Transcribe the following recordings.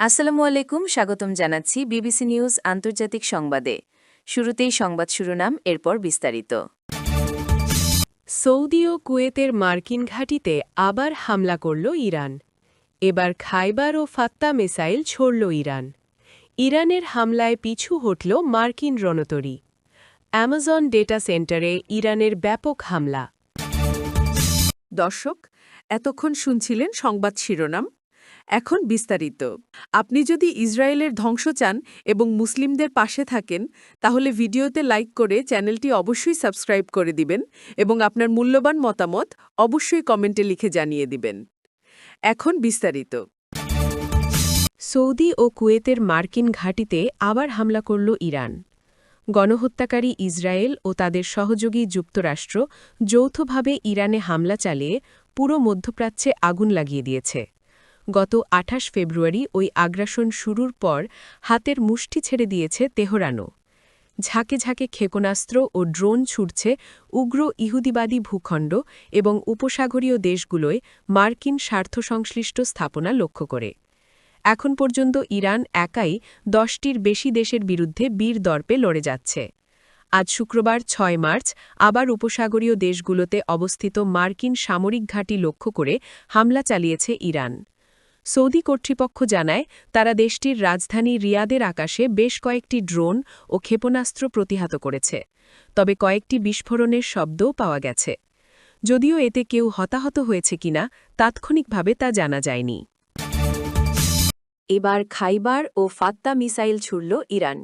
আসসালামু আলাইকুম, স্বাগতম জানাচ্ছি বিবিসি নিউজ আন্তর্জাতিক সংবাদে। শুরুতেই সংবাদ শিরোনাম, এরপর বিস্তারিত। সৌদি ও কুয়েতের মার্কিন ঘাঁটিতে আবার হামলা করল ইরান। এবার খাইবার ও ফাত্তা মিসাইল ছড়ল ইরান। ইরানের হামলায় পিছু হটল মার্কিন রণতরী। অ্যামাজন ডেটা সেন্টারে ইরানের ব্যাপক হামলা। দর্শক, এতক্ষণ শুনছিলেন সংবাদ শিরোনাম। এখন বিস্তারিত। আপনি যদি ইসরায়েলের ধ্বংস চান এবং মুসলিমদের পাশে থাকেন, তাহলে ভিডিওতে লাইক করে চ্যানেলটি অবশ্যই সাবস্ক্রাইব করে দিবেন এবং আপনার মূল্যবান মতামত অবশ্যই কমেন্টে লিখে জানিয়ে দিবেন। এখন বিস্তারিত। সৌদি ও কুয়েতের মার্কিন ঘাঁটিতে আবার হামলা করল ইরান। গণহত্যাকারী ইসরায়েল ও তাদের সহযোগী যুক্তরাষ্ট্র যৌথভাবে ইরানে হামলা চালিয়ে পুরো মধ্যপ্রাচ্যে আগুন লাগিয়ে দিয়েছে। গত ২৮ ফেব্রুয়ারি ওই আগ্রাসন শুরুর পর হাতের মুষ্টি ছেড়ে দিয়েছে তেহরানও। ঝাঁকে ঝাঁকে ক্ষেপণাস্ত্র ও ড্রোন ছুটছে উগ্র ইহুদিবাদী ভূখণ্ড এবং উপসাগরীয় দেশগুলোয় মার্কিন স্বার্থসংশ্লিষ্ট স্থাপনা লক্ষ্য করে। এখন পর্যন্ত ইরান একাই ১০টির বেশি দেশের বিরুদ্ধে বীর দর্পে লড়ে যাচ্ছে। আজ শুক্রবার ৬ মার্চ আবার উপসাগরীয় দেশগুলোতে অবস্থিত মার্কিন সামরিক ঘাঁটি লক্ষ্য করে হামলা চালিয়েছে ইরান। সৌদি কর্তৃপক্ষ জানায় তারা দেশটির রাজধানী রিয়াদের আকাশে বেশ কয়েকটি ড্রোন ও ক্ষেপণাস্ত্র প্রতিহত করেছে, তবে কয়েকটি বিস্ফোরণের শব্দও পাওয়া গেছে। যদিও এতে কেউ হতাহত হয়েছে কিনা তাৎক্ষণিকভাবে তা জানা যায়নি। এবার খাইবার ও ফাত্তা মিসাইল ছুড়ল ইরান।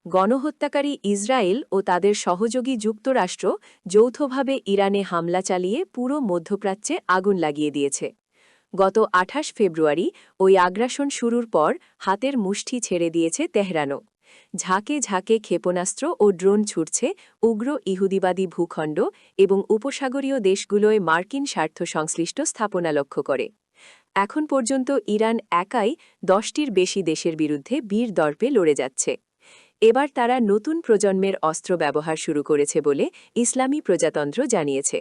গণহত্যাকারী ইসরায়েল ও তাদের সহযোগী যুক্তরাষ্ট্র যৌথভাবে ইরানে হামলা চালিয়ে পুরো মধ্যপ্রাচ্যে আগুন লাগিয়ে দিয়েছে। গত ২৮ ফেব্রুয়ারি ওই আগ্রাসন শুরুর পর হাতের মুষ্টি ছেড়ে দিয়েছে তেহরানও। ঝাঁকে ঝাঁকে ক্ষেপণাস্ত্র ও ড্রোন ছুটছে উগ্র ইহুদিবাদী ভূখণ্ড এবং উপসাগরীয় দেশগুলোয় মার্কিন স্বার্থ সংশ্লিষ্ট স্থাপনা লক্ষ্য করে। এখন পর্যন্ত ইরান একাই ১০টির বেশি দেশের বিরুদ্ধে বীর দর্পে লড়ে যাচ্ছে। এবার তারা নতুন প্রজন্মের অস্ত্র ব্যবহার শুরু করেছে বলে ইসলামী প্রজাতন্ত্র জানিয়েছে।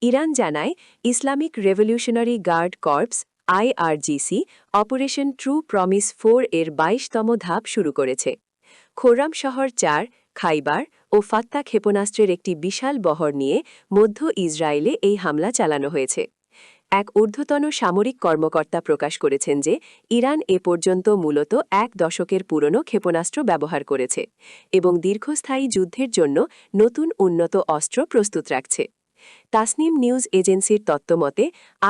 ইরান জানায় Islamic Revolutionary Guard Corps IRGC operation true promise ৪ এর ২২তম ধাপ শুরু করেছে। খোরাম শহর ৪, খাইবার ও ফাত্তা ক্ষেপণাস্ত্রের একটি বিশাল বহর নিয়ে মধ্য ইসরায়েলে এই হামলা চালানো হয়েছে। এক ঊর্ধ্বতন সামরিক কর্মকর্তা প্রকাশ করেছেন যে ইরান এ পর্যন্ত মূলত ১ দশকের পুরনো ক্ষেপণাস্ত্র ব্যবহার করেছে এবং দীর্ঘস্থায়ী যুদ্ধের জন্য নতুন উন্নত অস্ত্র প্রস্তুত রাখছে। তাসনিম নিউজ এজেন্সির তথ্যমতে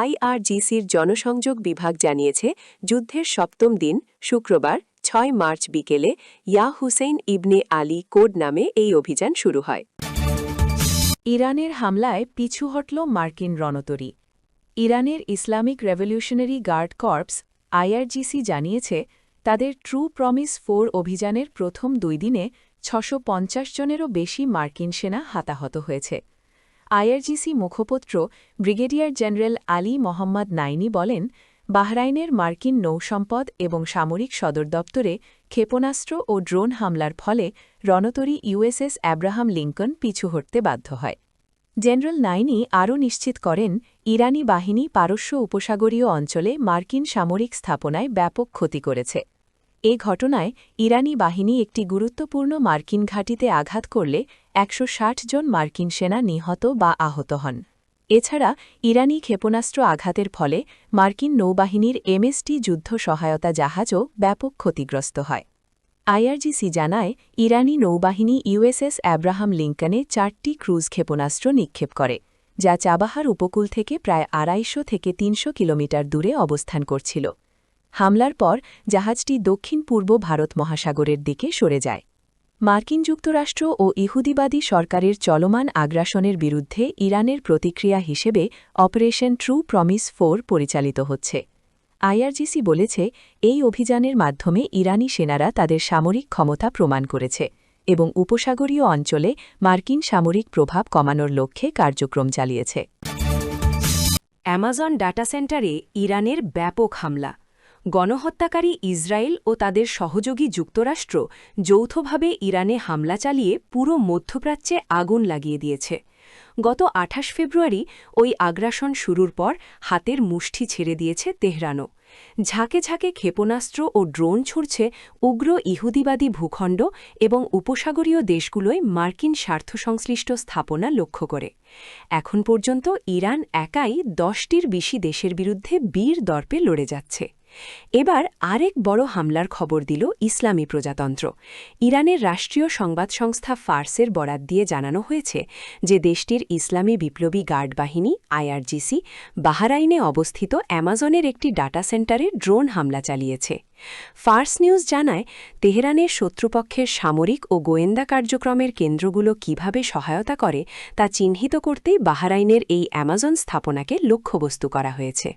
IRGCর জনসংযোগ বিভাগ জানিয়েছে যুদ্ধের ৭ম দিন শুক্রবার ৬ মার্চ বিকেলে ইয়া হুসেইন ইবনে আলী কোড নামে এই অভিযান শুরু হয়। ইরানের হামলায় পিছু হটল মার্কিন রণতরী। ইরানের Islamic Revolutionary Guard Corps IRGC জানিয়েছে তাদের ট্রু প্রমিস ৪ অভিযানের প্রথম ২ দিনে ৬৫০ জনেরও বেশি মার্কিন সেনা হতাহত হয়েছে। IRGC মুখপত্র brigadier general Ali Mohammad Naeini বলেন, বাহরাইনের মার্কিন নৌসম্পদ এবং সামরিক সদর দপ্তরে ক্ষেপণাস্ত্র ও ড্রোন হামলার ফলে রণতরী USS অ্যাব্রাহাম লিঙ্কন পিছু হটতে বাধ্য হয়। জেনারেল নাইনি আরও নিশ্চিত করেন ইরানি বাহিনী পারস্য উপসাগরীয় অঞ্চলে মার্কিন সামরিক স্থাপনায় ব্যাপক ক্ষতি করেছে। এ ঘটনায় ইরানি বাহিনী একটি গুরুত্বপূর্ণ মার্কিন ঘাঁটিতে আঘাত করলে ১৬০ জন মার্কিন সেনা নিহত বা আহত হন। এছাড়া ইরানি ক্ষেপণাস্ত্র আঘাতের ফলে মার্কিন নৌবাহিনীর MST যুদ্ধ সহায়তা জাহাজও ব্যাপক ক্ষতিগ্রস্ত হয়। IRGC জানায় ইরানি নৌবাহিনী USS অ্যাব্রাহাম লিঙ্কনে ৪টি ক্রুজ ক্ষেপণাস্ত্র নিক্ষেপ করে, যা চাবাহার উপকূল থেকে প্রায় ২৫০ থেকে ৩০০ কিলোমিটার দূরে অবস্থান করছিল। হামলার পর জাহাজটি দক্ষিণ পূর্ব ভারত মহাসাগরের দিকে সরে যায়। মার্কিন যুক্তরাষ্ট্র ও ইহুদিবাদী সরকারের চলমান আগ্রাসনের বিরুদ্ধে ইরানের প্রতিক্রিয়া হিসেবে অপারেশন ট্রু প্রমিস ৪ পরিচালিত হচ্ছে। IRGC বলেছে এই অভিযানের মাধ্যমে ইরানি সেনারা তাদের সামরিক ক্ষমতা প্রমাণ করেছে এবং উপসাগরীয় অঞ্চলে মার্কিন সামরিক প্রভাব কমানোর লক্ষ্যে কার্যক্রম চালিয়েছে। অ্যামাজন ডাটা সেন্টারে ইরানের ব্যাপক হামলা। গণহত্যাকারী ইসরায়েল ও তাদের সহযোগী যুক্তরাষ্ট্র যৌথভাবে ইরানে হামলা চালিয়ে পুরো মধ্যপ্রাচ্যে আগুন লাগিয়ে দিয়েছে। গত ২৮ ফেব্রুয়ারি ওই আগ্রাসন শুরুর পর হাতের মুষ্টি ছেড়ে দিয়েছে তেহরানও। ঝাঁকে ঝাঁকে ক্ষেপণাস্ত্র ও ড্রোন ছুড়ছে উগ্র ইহুদিবাদী ভূখণ্ড এবং উপসাগরীয় দেশগুলোয় মার্কিন স্বার্থসংশ্লিষ্ট স্থাপনা লক্ষ্য করে। এখন পর্যন্ত ইরান একাই 10টির বেশি দেশের বিরুদ্ধে বীর দর্পে লড়ে যাচ্ছে। এবার আরেক বড় হামলার খবর দিল ইসলামী প্রজাতন্ত্র। ইরানের রাষ্ট্রীয় সংবাদ সংস্থা ফার্সের বরাত দিয়ে জানানো হয়েছে যে দেশটির ইসলামী বিপ্লবী গার্ড বাহিনী আইআরজিসি বাহরাইনে অবস্থিত অ্যামাজনের একটি ডাটা সেন্টারে ড্রোন হামলা চালিয়েছে। ফার্স নিউজ জানায়, তেহরানের শত্রুপক্ষের সামরিক ও গোয়েন্দা কার্যক্রমের কেন্দ্রগুলো কিভাবে সহায়তা করে তা চিহ্নিত করতেই বাহরাইনের এই অ্যামাজন স্থাপনাকে লক্ষ্যবস্তু করা হয়েছে।